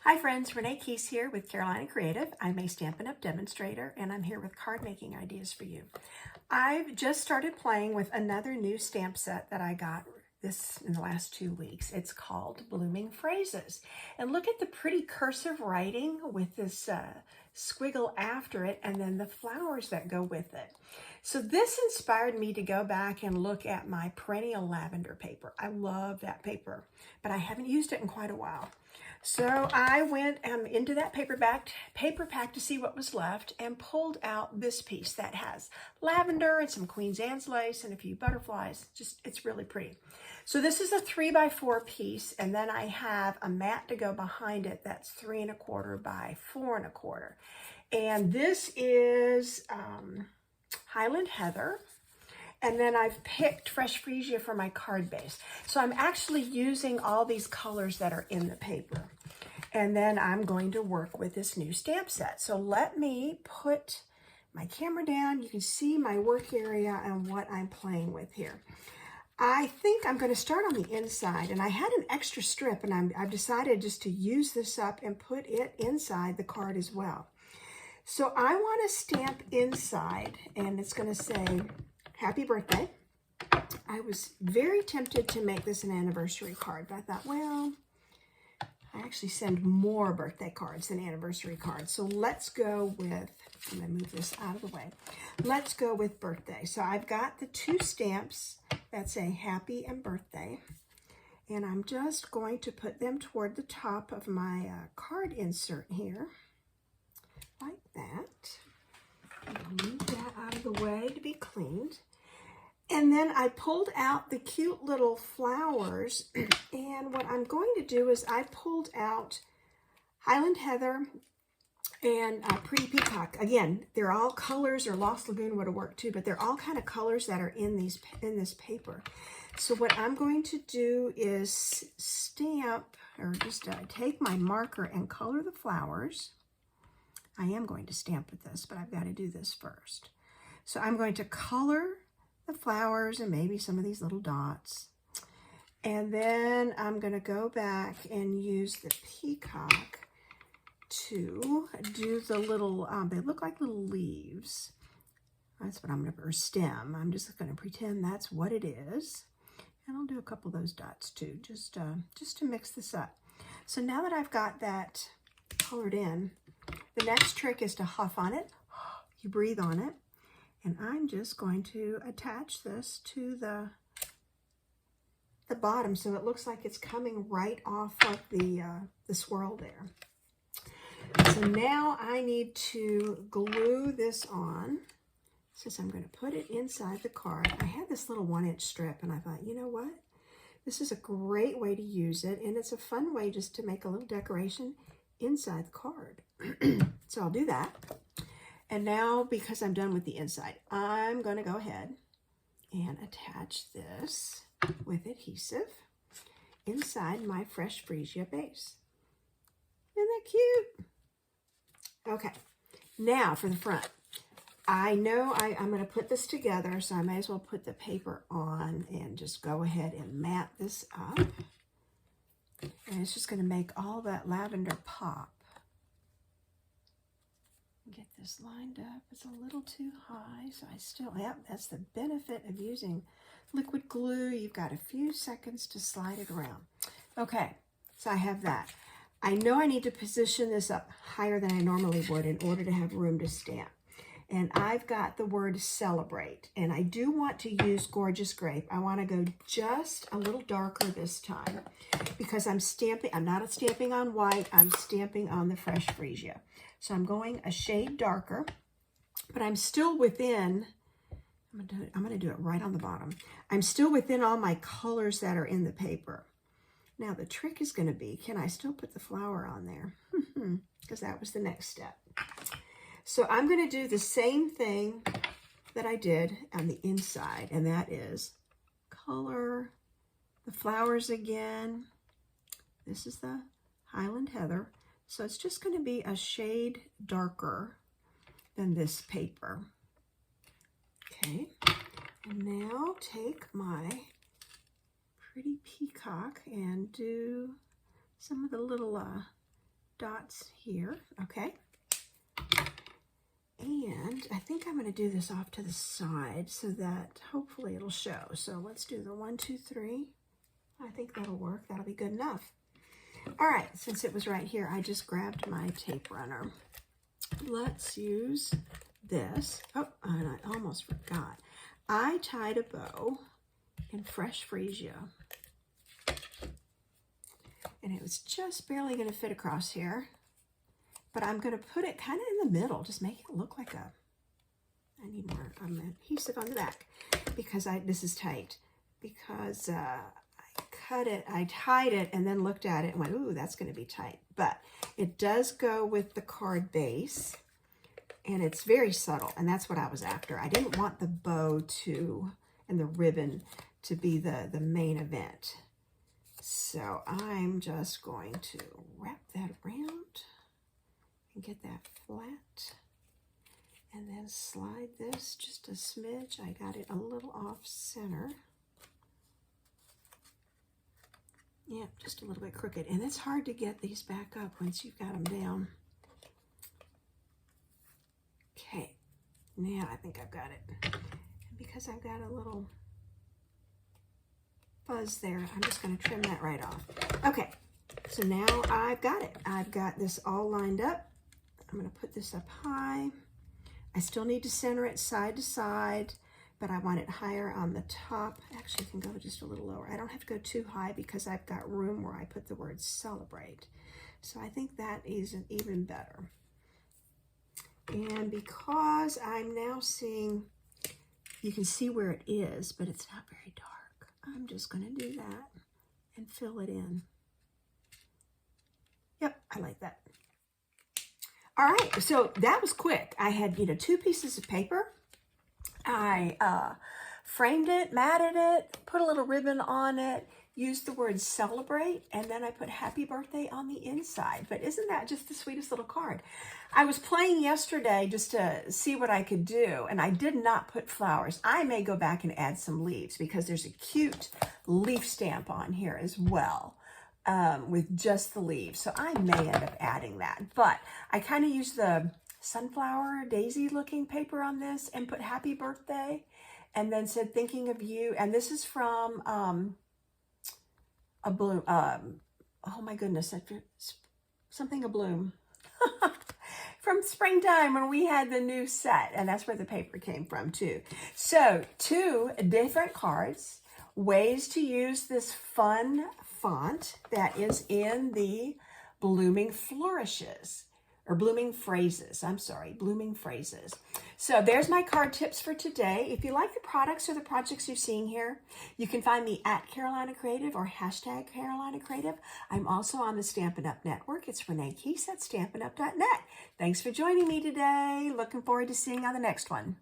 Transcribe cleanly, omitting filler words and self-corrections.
Hi friends, Renee Keese here with Carolina Creative. I'm a Stampin' Up! Demonstrator and I'm here with card making ideas for you. I've just started playing with another new stamp set that I got this in the last 2 weeks. It's called Blooming Phrases. And look at the pretty cursive writing with this squiggle after it and then the flowers that go with it. So this inspired me to go back and look at my perennial lavender paper. I love that paper, but I haven't used it in quite a while. So I went into that paper pack to see what was left and pulled out this piece that has lavender and some Queen Anne's lace and a few butterflies. It's really pretty. So this is a 3x4 piece, and then I have a mat to go behind it that's 3 1/4 by 4 1/4. And this is Highland Heather. And then I've picked Fresh Freesia for my card base. So I'm actually using all these colors that are in the paper. And then I'm going to work with this new stamp set. So let me put my camera down. You can see my work area and what I'm playing with here. I think I'm going to start on the inside. And I had an extra strip, and I've decided just to use this up and put it inside the card as well. So I want to stamp inside, and it's going to say, Happy birthday. I was very tempted to make this an anniversary card, but I thought, well, I actually send more birthday cards than anniversary cards. So let's go with, I'm going to move this out of the way. Let's go with birthday. So I've got the 2 stamps that say happy and birthday. And I'm just going to put them toward the top of my card insert here, like that. I'll move that out of the way to be cleaned. And then I pulled out the cute little flowers, and what I'm going to do is I pulled out Highland Heather and Pretty Peacock. Again, they're all colors, or Lost Lagoon would have worked too, but they're all kind of colors that are in this paper. So what I'm going to do is stamp, or just take my marker and color the flowers. I am going to stamp with this, but I've got to do this first. So I'm going to color the flowers and maybe some of these little dots. And then I'm going to go back and use the peacock to do the little, they look like little leaves. That's what I'm going to, or stem. I'm just going to pretend that's what it is. And I'll do a couple of those dots too, just to mix this up. So now that I've got that colored in, the next trick is to huff on it. You breathe on it. And I'm just going to attach this to the bottom so it looks like it's coming right off of the swirl there. So now I need to glue this on. Since I'm going to put it inside the card, I had this little 1-inch strip, and I thought, you know what? This is a great way to use it, and it's a fun way just to make a little decoration inside the card. So I'll do that. And now, because I'm done with the inside, I'm going to go ahead and attach this with adhesive inside my Fresh Freesia base. Isn't that cute? Okay, now for the front. I know I'm going to put this together, so I may as well put the paper on and just go ahead and mat this up. And it's just going to make all that lavender pop. Get this lined up. It's a little too high, so I still have, that's the benefit of using liquid glue. You've got a few seconds to slide it around. Okay, so I have that. I know I need to position this up higher than I normally would in order to have room to stamp. And I've got the word celebrate, and I do want to use Gorgeous Grape. I want to go just a little darker this time because I'm not stamping on white, I'm stamping on the Fresh Freesia. So I'm going a shade darker, but I'm still within, I'm going to do it right on the bottom. I'm still within all my colors that are in the paper. Now the trick is going to be, can I still put the flower on there? Because that was the next step. So I'm going to do the same thing that I did on the inside, and that is color the flowers again. This is the Highland Heather. So it's just going to be a shade darker than this paper. Okay, and now take my Pretty Peacock and do some of the little dots here, okay? And I think I'm going to do this off to the side so that hopefully it'll show. So let's do the 1, 2, 3. I think that'll work. That'll be good enough. All right, since it was right here, I just grabbed my tape runner. Let's use this. Oh, and I almost forgot. I tied a bow in fresh freesia. And it was just barely going to fit across here. But I'm going to put it kind of in the middle. Just make it look like a... I need more adhesive on the back because this is tight. Because I cut it, I tied it, and then looked at it and went, ooh, that's going to be tight. But it does go with the card base. And it's very subtle. And that's what I was after. I didn't want the bow and the ribbon to be the main event. So I'm just going to wrap that around and get that flat. And then slide this just a smidge. I got it a little off center. Yeah, just a little bit crooked. And it's hard to get these back up once you've got them down. Okay, now I think I've got it. And because I've got a little fuzz there, I'm just going to trim that right off. Okay, so now I've got it. I've got this all lined up. I'm going to put this up high. I still need to center it side to side, but I want it higher on the top. Actually, I can go just a little lower. I don't have to go too high because I've got room where I put the word celebrate. So I think that is even better. And because I'm now seeing, you can see where it is, but it's not very dark. I'm just going to do that and fill it in. Yep, I like that. All right, so that was quick. I had, 2 pieces of paper. I framed it, matted it, put a little ribbon on it, used the word celebrate, and then I put happy birthday on the inside. But isn't that just the sweetest little card? I was playing yesterday just to see what I could do, and I did not put flowers. I may go back and add some leaves because there's a cute leaf stamp on here as well. With just the leaves. So I may end up adding that. But I kind of used the sunflower daisy looking paper on this and put happy birthday and then said thinking of you. And this is from a bloom. Oh my goodness. Something a bloom. From springtime when we had the new set. And that's where the paper came from too. So 2 different cards. Ways to use this fun font that is in the Blooming Flourishes, or Blooming Phrases. I'm sorry, Blooming Phrases. So there's my card tips for today. If you like the products or the projects you're seeing here, you can find me at Carolina Creative or hashtag Carolina Creative. I'm also on the Stampin' Up! Network. It's Renee Keese at StampinUp.net. Thanks for joining me today. Looking forward to seeing you on the next one.